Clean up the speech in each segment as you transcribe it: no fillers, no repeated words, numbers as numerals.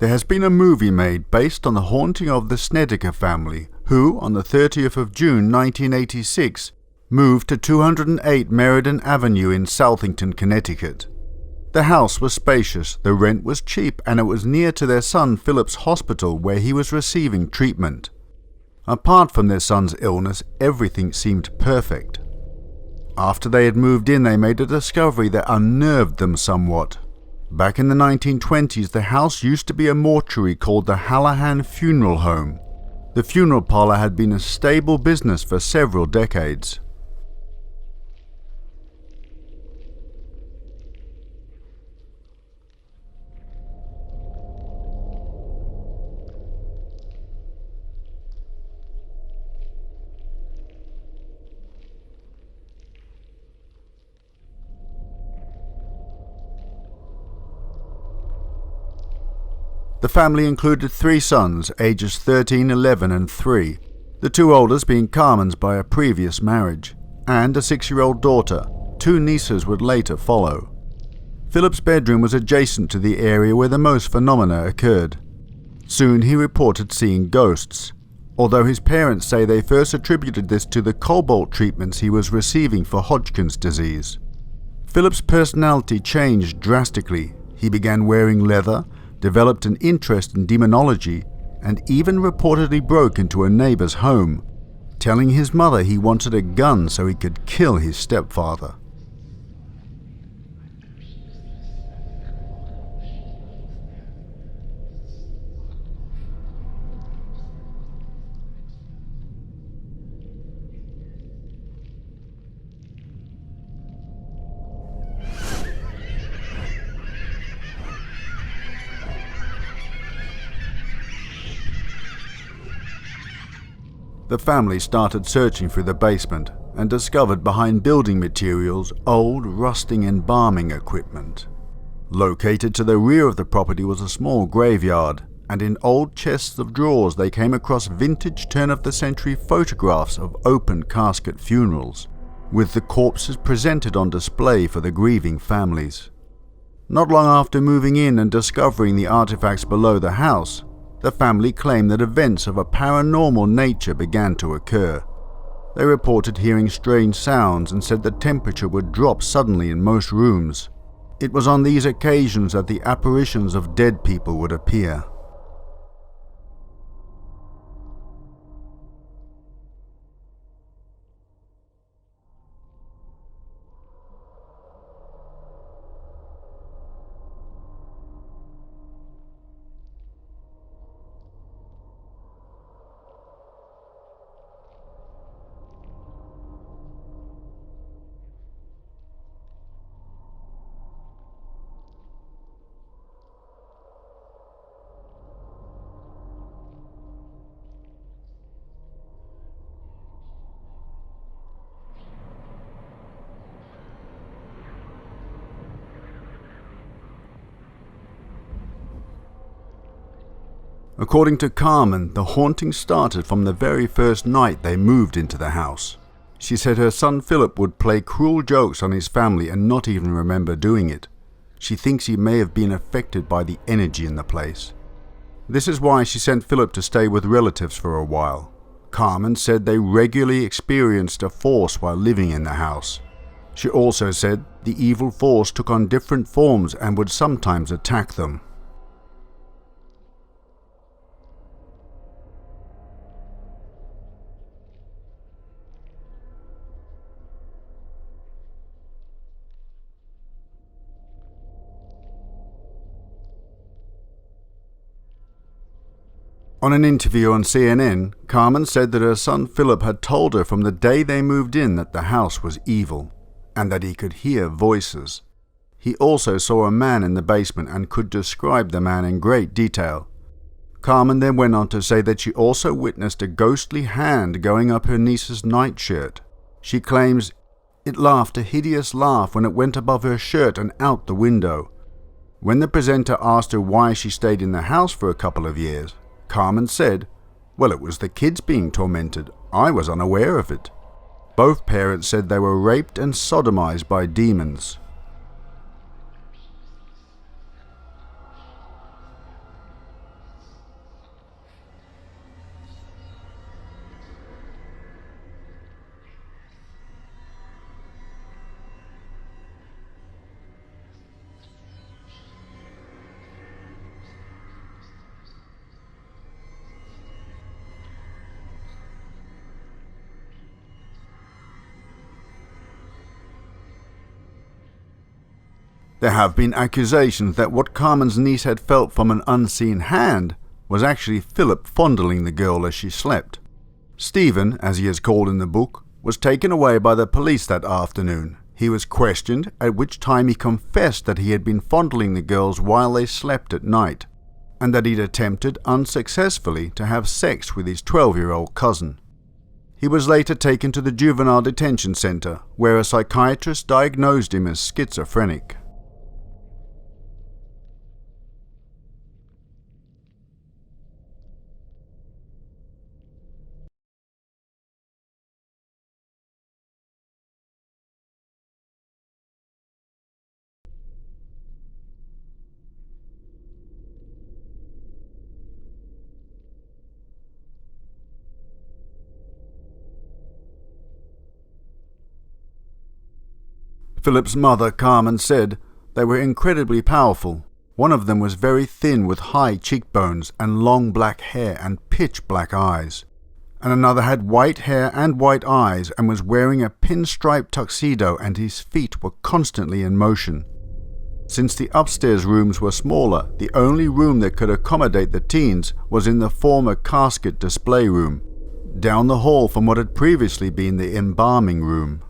There has been a movie made based on the haunting of the Snedecker family, who, on the 30th of June 1986, moved to 208 Meriden Avenue in Southington, Connecticut. The house was spacious, the rent was cheap, and it was near to their son Philip's hospital where he was receiving treatment. Apart from their son's illness, everything seemed perfect. After they had moved in, they made a discovery that unnerved them somewhat. Back in the 1920s, the house used to be a mortuary called the Hallahan Funeral Home. The funeral parlour had been a stable business for several decades. The family included 3 sons, ages 13, 11 and 3, the 2 oldest being Carmen's by a previous marriage, and a 6-year-old daughter. 2 nieces would later follow. Philip's bedroom was adjacent to the area where the most phenomena occurred. Soon he reported seeing ghosts, although his parents say they first attributed this to the cobalt treatments he was receiving for Hodgkin's disease. Philip's personality changed drastically. He began wearing leather, developed an interest in demonology, and even reportedly broke into a neighbor's home, telling his mother he wanted a gun so he could kill his stepfather. The family started searching through the basement and discovered behind building materials old, rusting embalming equipment. Located to the rear of the property was a small graveyard, and in old chests of drawers they came across vintage turn-of-the-century photographs of open casket funerals, with the corpses presented on display for the grieving families. Not long after moving in and discovering the artifacts below the house, the family claimed that events of a paranormal nature began to occur. They reported hearing strange sounds and said the temperature would drop suddenly in most rooms. It was on these occasions that the apparitions of dead people would appear. According to Carmen, the haunting started from the very first night they moved into the house. She said her son Philip would play cruel jokes on his family and not even remember doing it. She thinks he may have been affected by the energy in the place. This is why she sent Philip to stay with relatives for a while. Carmen said they regularly experienced a force while living in the house. She also said the evil force took on different forms and would sometimes attack them. On an interview on CNN, Carmen said that her son Philip had told her from the day they moved in that the house was evil, and that he could hear voices. He also saw a man in the basement and could describe the man in great detail. Carmen then went on to say that she also witnessed a ghostly hand going up her niece's nightshirt. She claims it laughed a hideous laugh when it went above her shirt and out the window. When the presenter asked her why she stayed in the house for a couple of years, Carmen said, "Well, it was the kids being tormented. I was unaware of it." Both parents said they were raped and sodomized by demons. There have been accusations that what Carmen's niece had felt from an unseen hand was actually Philip fondling the girl as she slept. Stephen, as he is called in the book, was taken away by the police that afternoon. He was questioned, at which time he confessed that he had been fondling the girls while they slept at night, and that he'd attempted unsuccessfully to have sex with his 12-year-old cousin. He was later taken to the juvenile detention center, where a psychiatrist diagnosed him as schizophrenic. Philip's mother, Carmen, said they were incredibly powerful. One of them was very thin with high cheekbones and long black hair and pitch black eyes. And another had white hair and white eyes and was wearing a pinstripe tuxedo, and his feet were constantly in motion. Since the upstairs rooms were smaller, the only room that could accommodate the teens was in the former casket display room, down the hall from what had previously been the embalming room.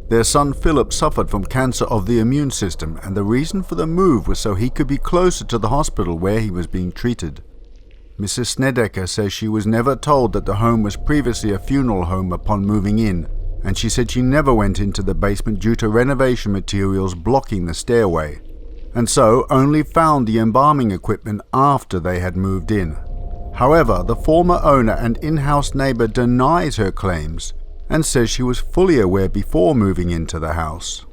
Their son Philip suffered from cancer of the immune system, and the reason for the move was so he could be closer to the hospital where he was being treated. Mrs. Snedecker says she was never told that the home was previously a funeral home upon moving in, and she said she never went into the basement due to renovation materials blocking the stairway, and so only found the embalming equipment after they had moved in. However, the former owner and in-house neighbor denies her claims and says she was fully aware before moving into the house.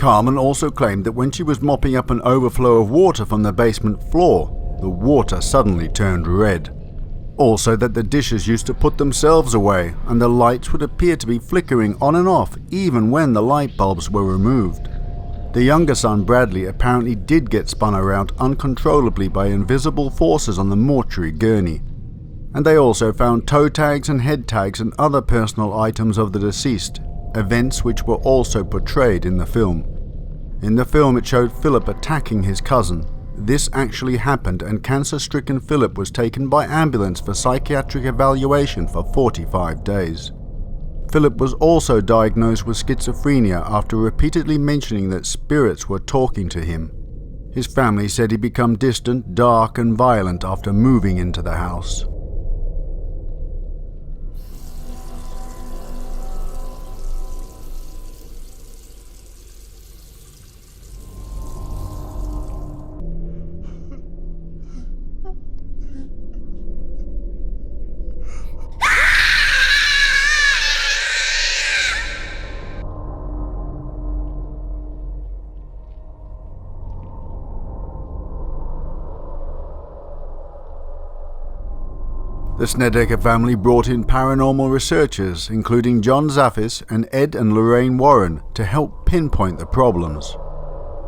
Carmen also claimed that when she was mopping up an overflow of water from the basement floor, the water suddenly turned red. Also that the dishes used to put themselves away, and the lights would appear to be flickering on and off even when the light bulbs were removed. The younger son, Bradley, apparently did get spun around uncontrollably by invisible forces on the mortuary gurney. And they also found toe tags and head tags and other personal items of the deceased, events which were also portrayed in the film. In the film it showed Philip attacking his cousin. This actually happened, and cancer-stricken Philip was taken by ambulance for psychiatric evaluation for 45 days. Philip was also diagnosed with schizophrenia after repeatedly mentioning that spirits were talking to him. His family said he'd become distant, dark and violent after moving into the house. The Snedecker family brought in paranormal researchers, including John Zaffis and Ed and Lorraine Warren, to help pinpoint the problems.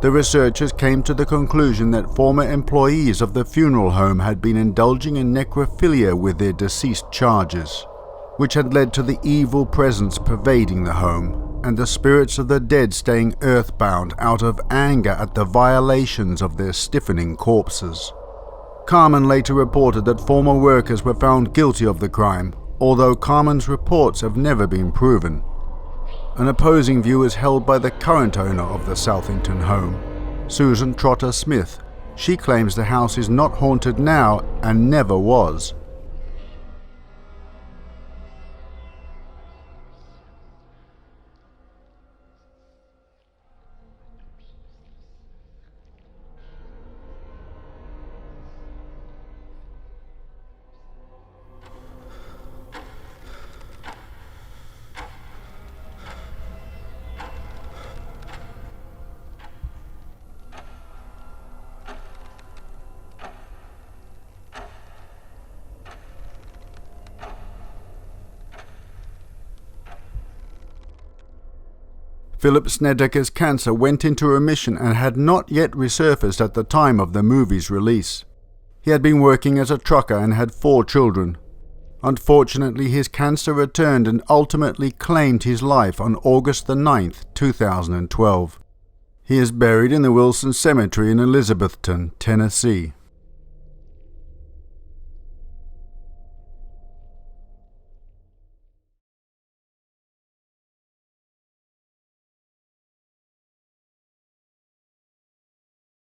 The researchers came to the conclusion that former employees of the funeral home had been indulging in necrophilia with their deceased charges, which had led to the evil presence pervading the home, and the spirits of the dead staying earthbound out of anger at the violations of their stiffening corpses. Carmen later reported that former workers were found guilty of the crime, although Carmen's reports have never been proven. An opposing view is held by the current owner of the Southington home. Susan Trotter Smith. She claims the house is not haunted now and never was. Philip Snedecker's cancer went into remission and had not yet resurfaced at the time of the movie's release. He had been working as a trucker and had 4 children. Unfortunately, his cancer returned and ultimately claimed his life on August the 9th, 2012. He is buried in the Wilson Cemetery in Elizabethton, Tennessee.